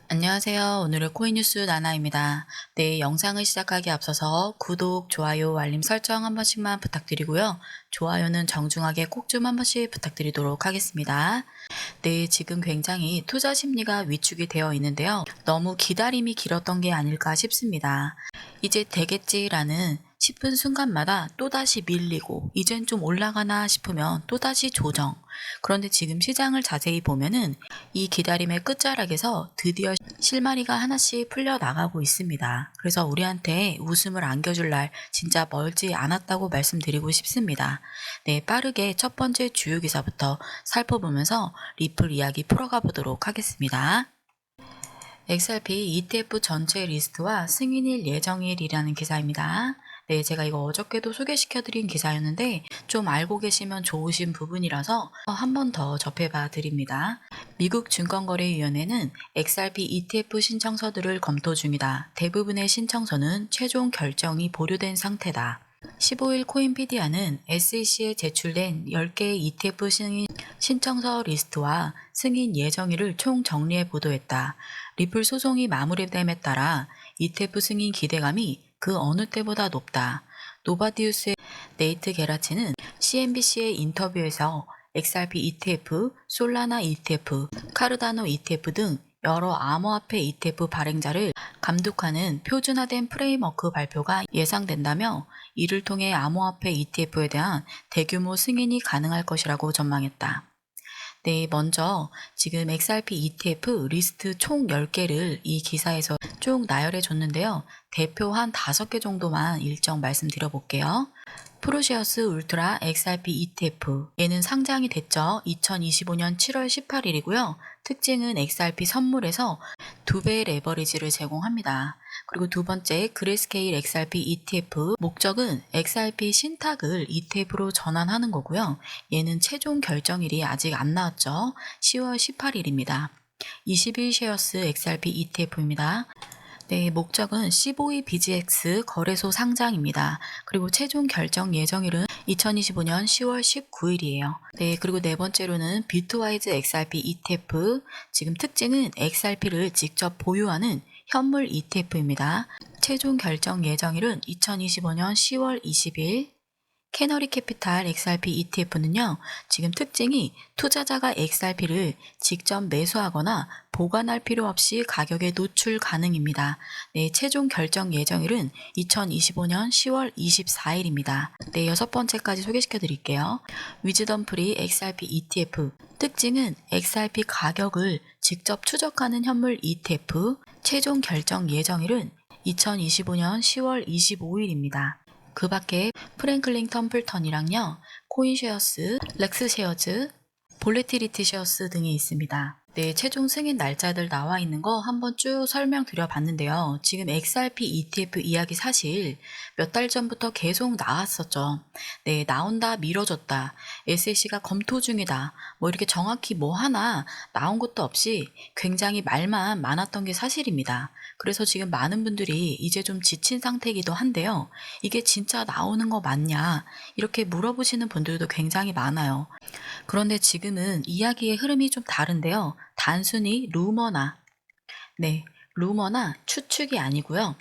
안녕하세요. 오늘의 코인뉴스 나나입니다. 네, 영상을 시작하기 앞서서 구독, 좋아요, 알림 설정 한 번씩만 부탁드리고요. 좋아요는 정중하게 꼭 좀 한 번씩 부탁드리도록 하겠습니다. 네, 지금 굉장히 투자 심리가 위축이 되어 있는데요. 너무 기다림이 길었던 게 아닐까 싶습니다. 이제 되겠지라는 싶은 순간마다 또다시 밀리고 이젠 좀 올라가나 싶으면 또다시 조정. 그런데 지금 시장을 자세히 보면은 이 기다림의 끝자락에서 드디어 실마리가 하나씩 풀려나가고 있습니다. 그래서 우리한테 웃음을 안겨줄 날 진짜 멀지 않았다고 말씀드리고 싶습니다. 네, 빠르게 첫 번째 주요 기사부터 살펴보면서 리플 이야기 풀어가 보도록 하겠습니다. XRP ETF 전체 리스트와 승인일 예정일이라는 기사입니다. 네, 제가 이거 어저께도 소개시켜드린 기사였는데 좀 알고 계시면 좋으신 부분이라서 한 번 더 접해봐 드립니다. 미국 증권거래위원회는 XRP ETF 신청서들을 검토 중이다. 대부분의 신청서는 최종 결정이 보류된 상태다. 15일 코인피디아는 SEC에 제출된 10개의 ETF 신청서 리스트와 승인 예정일을 총 정리해 보도했다. 리플 소송이 마무리됨에 따라 ETF 승인 기대감이 그 어느 때보다 높다. 노바디우스의 네이트 게라치는 CNBC의 인터뷰에서 XRP ETF, 솔라나 ETF, 카르다노 ETF 등 여러 암호화폐 ETF 발행자를 감독하는 표준화된 프레임워크 발표가 예상된다며 이를 통해 암호화폐 ETF에 대한 대규모 승인이 가능할 것이라고 전망했다. 네, 먼저 지금 XRP ETF 리스트 총 10개를 이 기사에서 쭉 나열해 줬는데요. 대표 한 5개 정도만 일정 말씀드려 볼게요. 프로시어스 울트라 XRP ETF 얘는 상장이 됐죠. 2025년 7월 18일이고요. 특징은 XRP 선물에서 2배의 레버리지를 제공합니다. 그리고 두 번째 그레스케일 XRP ETF 목적은 XRP 신탁을 ETF로 전환하는 거고요. 얘는 최종 결정일이 아직 안 나왔죠. 10월 18일입니다. 21쉐어스 XRP ETF입니다. 네, 목적은 15위 BGX 거래소 상장입니다. 그리고 최종 결정 예정일은 2025년 10월 19일이에요. 네, 그리고 네 번째로는 비트와이즈 XRP ETF. 지금 특징은 XRP를 직접 보유하는 현물 ETF입니다. 최종 결정 예정일은 2025년 10월 20일. 캐너리 캐피탈 XRP ETF는요, 지금 특징이 투자자가 XRP를 직접 매수하거나 보관할 필요 없이 가격에 노출 가능입니다. 네, 최종 결정 예정일은 2025년 10월 24일입니다. 네, 여섯 번째까지 소개시켜 드릴게요. 위즈덤 프리 XRP ETF. 특징은 XRP 가격을 직접 추적하는 현물 ETF. 최종 결정 예정일은 2025년 10월 25일입니다. 그 밖에 프랭클린 텀플턴이랑요, 코인쉐어스, 렉스쉐어즈, 볼레티리티 쉐어스 등이 있습니다. 네, 최종 승인 날짜들 나와 있는 거 한번 쭉 설명드려 봤는데요. 지금 XRP ETF 이야기 사실 몇 달 전부터 계속 나왔었죠. 네, 나온다, 미뤄졌다, SEC가 검토 중이다, 뭐 이렇게 정확히 뭐 하나 나온 것도 없이 굉장히 말만 많았던 게 사실입니다. 그래서 지금 많은 분들이 이제 좀 지친 상태이기도 한데요. 이게 진짜 나오는 거 맞냐? 이렇게 물어보시는 분들도 굉장히 많아요. 그런데 지금은 이야기의 흐름이 좀 다른데요. 단순히 루머나 추측이 아니고요.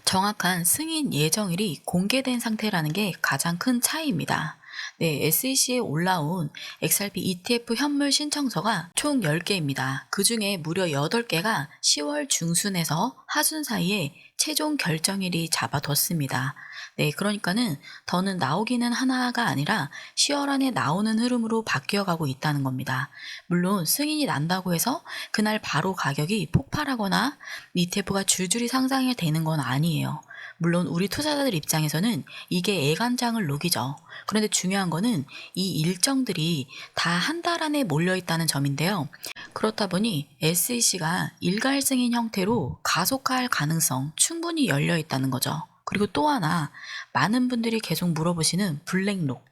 정확한 승인 예정일이 공개된 상태라는 게 가장 큰 차이입니다. 네, SEC에 올라온 XRP ETF 현물 신청서가 총 10개입니다. 그 중에 무려 8개가 10월 중순에서 하순 사이에 최종 결정일이 잡아뒀습니다. 네, 그러니까는 더는 나오기는 하나가 아니라 10월 안에 나오는 흐름으로 바뀌어가고 있다는 겁니다. 물론 승인이 난다고 해서 그날 바로 가격이 폭발하거나 ETF가 줄줄이 상장이 되는 건 아니에요. 물론 우리 투자자들 입장에서는 이게 애간장을 녹이죠. 그런데 중요한 거는 이 일정들이 다 한 달 안에 몰려 있다는 점인데요. 그렇다 보니 SEC가 일괄 승인 형태로 가속화할 가능성 충분히 열려 있다는 거죠. 그리고 또 하나, 많은 분들이 계속 물어보시는 블랙록.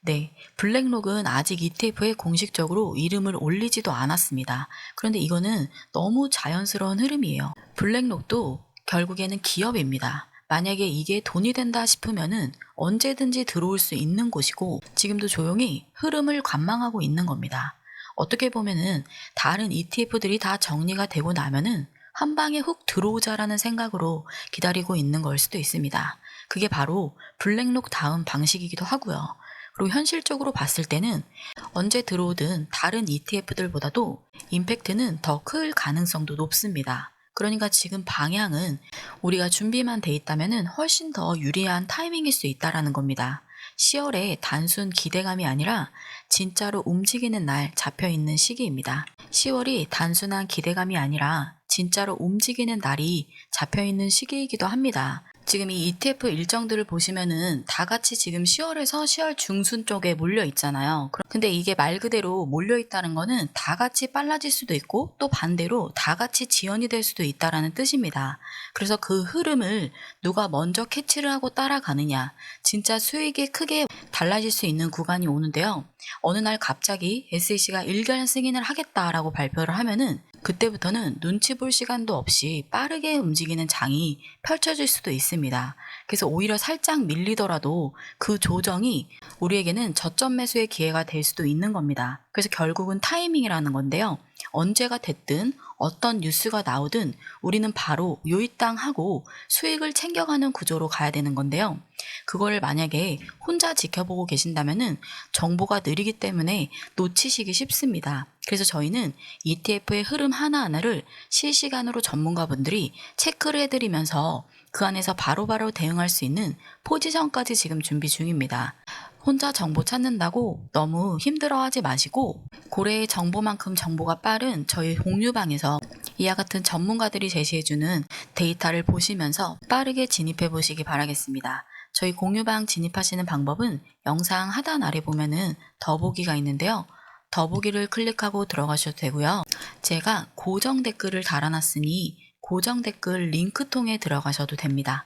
네, 블랙록은 아직 ETF에 공식적으로 이름을 올리지도 않았습니다. 그런데 이거는 너무 자연스러운 흐름이에요. 블랙록도 결국에는 기업입니다. 만약에 이게 돈이 된다 싶으면은 언제든지 들어올 수 있는 곳이고 지금도 조용히 흐름을 관망하고 있는 겁니다. 어떻게 보면은 다른 ETF들이 다 정리가 되고 나면은 한 방에 훅 들어오자라는 생각으로 기다리고 있는 걸 수도 있습니다. 그게 바로 블랙록 다음 방식이기도 하고요. 그리고 현실적으로 봤을 때는 언제 들어오든 다른 ETF들보다도 임팩트는 더 클 가능성도 높습니다. 그러니까 지금 방향은 우리가 준비만 돼 있다면 훨씬 더 유리한 타이밍일 수 있다라는 겁니다. 10월에 단순 기대감이 아니라 진짜로 움직이는 날 잡혀 있는 시기입니다. 10월이 단순한 기대감이 아니라 진짜로 움직이는 날이 잡혀 있는 시기이기도 합니다. 지금 이 ETF 일정들을 보시면은 다 같이 지금 10월에서 10월 중순 쪽에 몰려 있잖아요. 근데 이게 말 그대로 몰려 있다는 거는 다 같이 빨라질 수도 있고 또 반대로 다 같이 지연이 될 수도 있다라는 뜻입니다. 그래서 그 흐름을 누가 먼저 캐치를 하고 따라가느냐, 진짜 수익이 크게 달라질 수 있는 구간이 오는데요. 어느 날 갑자기 SEC가 일견 승인을 하겠다라고 발표를 하면은 그때부터는 눈치 볼 시간도 없이 빠르게 움직이는 장이 펼쳐질 수도 있습니다. 그래서 오히려 살짝 밀리더라도 그 조정이 우리에게는 저점 매수의 기회가 될 수도 있는 겁니다. 그래서 결국은 타이밍이라는 건데요. 언제가 됐든 어떤 뉴스가 나오든 우리는 바로 요이땅 하고 수익을 챙겨가는 구조로 가야 되는 건데요. 그걸 만약에 혼자 지켜보고 계신다면은 정보가 느리기 때문에 놓치시기 쉽습니다. 그래서 저희는 ETF의 흐름 하나하나를 실시간으로 전문가분들이 체크를 해드리면서 그 안에서 바로바로 대응할 수 있는 포지션까지 지금 준비 중입니다. 혼자 정보 찾는다고 너무 힘들어하지 마시고 고래의 정보만큼 정보가 빠른 저희 공유방에서 이와 같은 전문가들이 제시해주는 데이터를 보시면서 빠르게 진입해 보시기 바라겠습니다. 저희 공유방 진입하시는 방법은 영상 하단 아래 보면은 더보기가 있는데요. 더보기를 클릭하고 들어가셔도 되고요. 제가 고정 댓글을 달아놨으니 고정 댓글 링크 통해 들어가셔도 됩니다.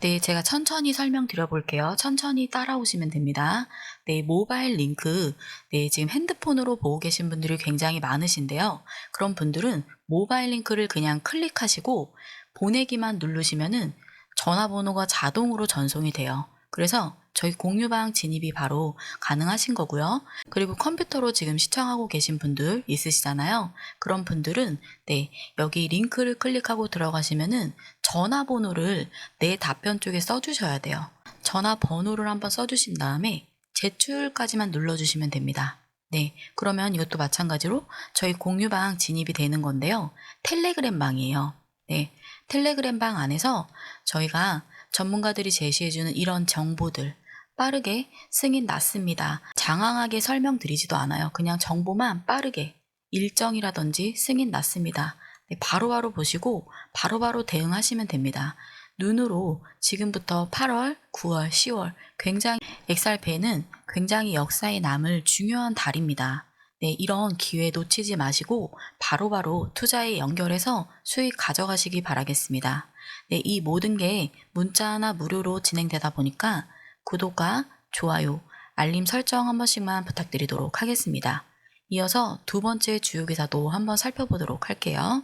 네, 제가 천천히 설명드려 볼게요. 천천히 따라오시면 됩니다. 네, 모바일 링크, 네, 지금 핸드폰으로 보고 계신 분들이 굉장히 많으신데요. 그런 분들은 모바일 링크를 그냥 클릭하시고 보내기만 누르시면은 전화번호가 자동으로 전송이 돼요. 그래서 저희 공유방 진입이 바로 가능하신 거고요. 그리고 컴퓨터로 지금 시청하고 계신 분들 있으시잖아요. 그런 분들은 네, 여기 링크를 클릭하고 들어가시면은 전화번호를 내 답변 쪽에 써주셔야 돼요. 전화번호를 한번 써주신 다음에 제출까지만 눌러주시면 됩니다. 네, 그러면 이것도 마찬가지로 저희 공유방 진입이 되는 건데요. 텔레그램 방이에요. 네, 텔레그램 방 안에서 저희가 전문가들이 제시해주는 이런 정보들 빠르게 승인 났습니다. 장황하게 설명드리지도 않아요. 그냥 정보만 빠르게 일정이라든지 승인 났습니다. 네, 바로바로 보시고 바로바로 대응하시면 됩니다. 눈으로 지금부터 8월, 9월, 10월 굉장히 XRP는 굉장히 역사에 남을 중요한 달입니다. 네, 이런 기회 놓치지 마시고 바로바로 투자에 연결해서 수익 가져가시기 바라겠습니다. 네, 이 모든 게 문자 하나 무료로 진행되다 보니까 구독과 좋아요, 알림 설정 한 번씩만 부탁드리도록 하겠습니다. 이어서 두 번째 주요 기사도 한번 살펴보도록 할게요.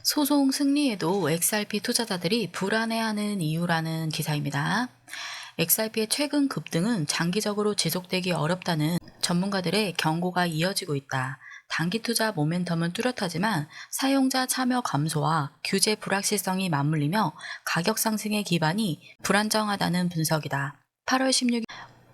소송 승리에도 XRP 투자자들이 불안해하는 이유라는 기사입니다. XRP의 최근 급등은 장기적으로 지속되기 어렵다는 전문가들의 경고가 이어지고 있다. 단기 투자 모멘텀은 뚜렷하지만 사용자 참여 감소와 규제 불확실성이 맞물리며 가격 상승의 기반이 불안정하다는 분석이다. 8월 16일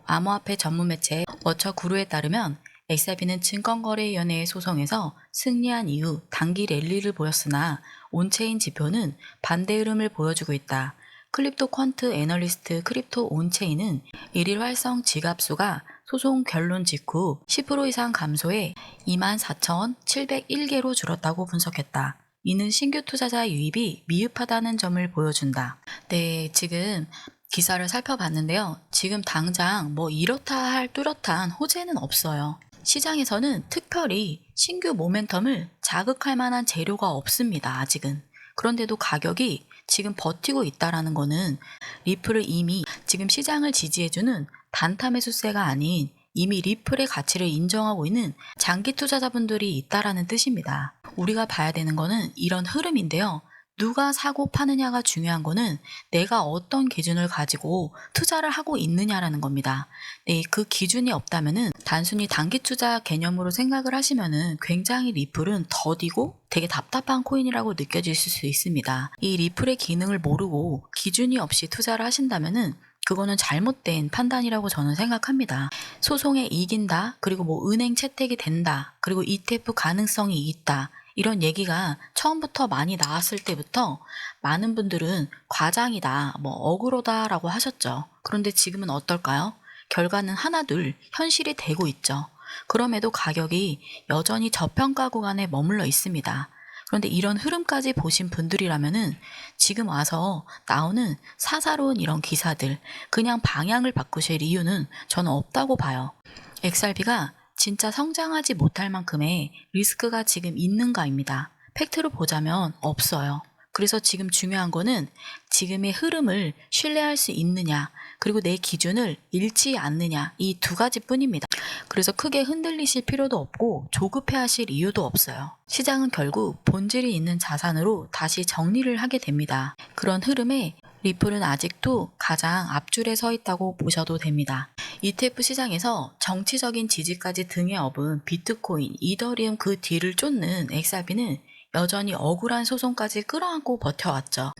암호화폐 전문 매체 워처구루에 따르면 XRP는 증권거래위원회의 소송에서 승리한 이후 단기 랠리를 보였으나 온체인 지표는 반대 흐름을 보여주고 있다. 크립토 퀀트 애널리스트 크립토 온체인은 1일 활성 지갑수가 소송 결론 직후 10% 이상 감소해 24,701개로 줄었다고 분석했다. 이는 신규 투자자 유입이 미흡하다는 점을 보여준다. 네, 지금 기사를 살펴봤는데요. 지금 당장 뭐 이렇다 할 뚜렷한 호재는 없어요. 시장에서는 특별히 신규 모멘텀을 자극할 만한 재료가 없습니다. 아직은. 그런데도 가격이 지금 버티고 있다라는 거는 리플을 이미 지금 시장을 지지해주는 단타 매수세가 아닌 이미 리플의 가치를 인정하고 있는 장기 투자자분들이 있다라는 뜻입니다. 우리가 봐야 되는 거는 이런 흐름인데요. 누가 사고 파느냐가 중요한 거는 내가 어떤 기준을 가지고 투자를 하고 있느냐라는 겁니다. 네, 그 기준이 없다면은 단순히 단기 투자 개념으로 생각을 하시면은 굉장히 리플은 더디고 되게 답답한 코인이라고 느껴지실 수 있습니다. 이 리플의 기능을 모르고 기준이 없이 투자를 하신다면은 그거는 잘못된 판단이라고 저는 생각합니다. 소송에 이긴다, 그리고 뭐 은행 채택이 된다, 그리고 ETF 가능성이 있다, 이런 얘기가 처음부터 많이 나왔을 때부터 많은 분들은 과장이다, 뭐 어그로다라고 하셨죠. 그런데 지금은 어떨까요? 결과는 하나둘 현실이 되고 있죠. 그럼에도 가격이 여전히 저평가 구간에 머물러 있습니다. 그런데 이런 흐름까지 보신 분들이라면은 지금 와서 나오는 사사로운 이런 기사들, 그냥 방향을 바꾸실 이유는 저는 없다고 봐요. XRP가 진짜 성장하지 못할 만큼의 리스크가 지금 있는가입니다. 팩트로 보자면 없어요. 그래서 지금 중요한 거는 지금의 흐름을 신뢰할 수 있느냐, 그리고 내 기준을 잃지 않느냐, 이 두 가지 뿐입니다. 그래서 크게 흔들리실 필요도 없고 조급해 하실 이유도 없어요. 시장은 결국 본질이 있는 자산으로 다시 정리를 하게 됩니다. 그런 흐름에 리플은 아직도 가장 앞줄에 서 있다고 보셔도 됩니다. ETF 시장에서 정치적인 지지까지 등에 업은 비트코인, 이더리움 그 뒤를 쫓는 XRP는 여전히 억울한 소송까지 끌어안고 버텨왔죠.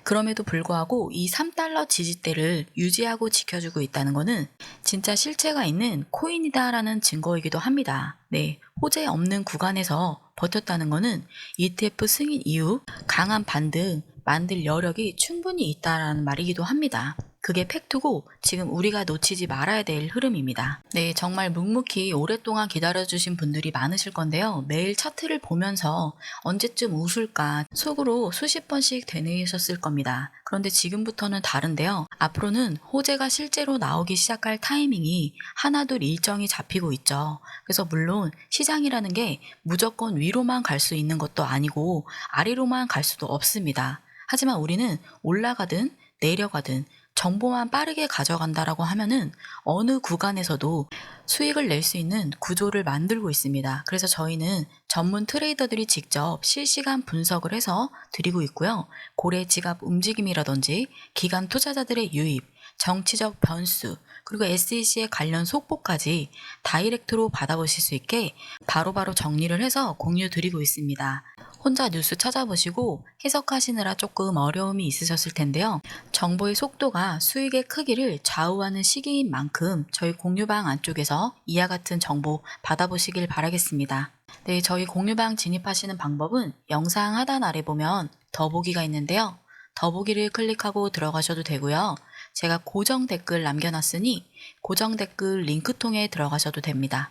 그럼에도 불구하고 이 3달러 지지대를 유지하고 지켜주고 있다는 것은 진짜 실체가 있는 코인이다라는 증거이기도 합니다. 네, 호재 없는 구간에서 버텼다는 것은 ETF 승인 이후 강한 반등 만들 여력이 충분히 있다라는 말이기도 합니다. 그게 팩트고 지금 우리가 놓치지 말아야 될 흐름입니다. 네, 정말 묵묵히 오랫동안 기다려주신 분들이 많으실 건데요. 매일 차트를 보면서 언제쯤 웃을까 속으로 수십 번씩 되뇌이셨을 겁니다. 그런데 지금부터는 다른데요. 앞으로는 호재가 실제로 나오기 시작할 타이밍이 하나둘 일정이 잡히고 있죠. 그래서 물론 시장이라는 게 무조건 위로만 갈 수 있는 것도 아니고 아래로만 갈 수도 없습니다. 하지만 우리는 올라가든 내려가든 정보만 빠르게 가져간다라고 하면은 어느 구간에서도 수익을 낼 수 있는 구조를 만들고 있습니다. 그래서 저희는 전문 트레이더들이 직접 실시간 분석을 해서 드리고 있고요. 고래 지갑 움직임이라든지 기관 투자자들의 유입, 정치적 변수, 그리고 SEC의 관련 속보까지 다이렉트로 받아보실 수 있게 바로바로 정리를 해서 공유 드리고 있습니다. 혼자 뉴스 찾아보시고 해석하시느라 조금 어려움이 있으셨을 텐데요. 정보의 속도가 수익의 크기를 좌우하는 시기인 만큼 저희 공유방 안쪽에서 이와 같은 정보 받아보시길 바라겠습니다. 네, 저희 공유방 진입하시는 방법은 영상 하단 아래 보면 더보기가 있는데요. 더보기를 클릭하고 들어가셔도 되고요. 제가 고정 댓글 남겨놨으니 고정 댓글 링크 통해 들어가셔도 됩니다.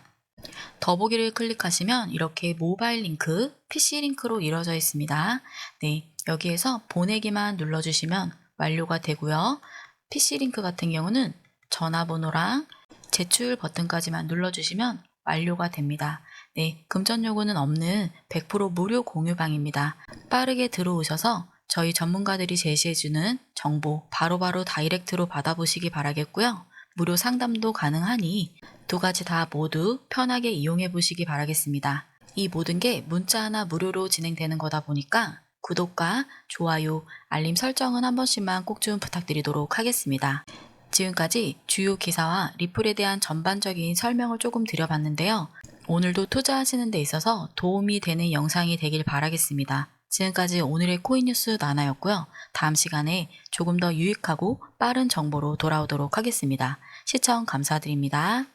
더보기를 클릭하시면 이렇게 모바일 링크, PC 링크로 이루어져 있습니다. 네, 여기에서 보내기만 눌러주시면 완료가 되고요. PC 링크 같은 경우는 전화번호랑 제출 버튼까지만 눌러주시면 완료가 됩니다. 네, 금전 요구는 없는 100% 무료 공유방입니다. 빠르게 들어오셔서 저희 전문가들이 제시해주는 정보 바로바로 다이렉트로 받아보시기 바라겠고요. 무료 상담도 가능하니 두 가지 다 모두 편하게 이용해 보시기 바라겠습니다. 이 모든 게 문자 하나 무료로 진행되는 거다 보니까 구독과 좋아요, 알림 설정은 한 번씩만 꼭 좀 부탁드리도록 하겠습니다. 지금까지 주요 기사와 리플에 대한 전반적인 설명을 조금 드려봤는데요. 오늘도 투자하시는 데 있어서 도움이 되는 영상이 되길 바라겠습니다. 지금까지 오늘의 코인뉴스 나나였고요. 다음 시간에 조금 더 유익하고 빠른 정보로 돌아오도록 하겠습니다. 시청 감사드립니다.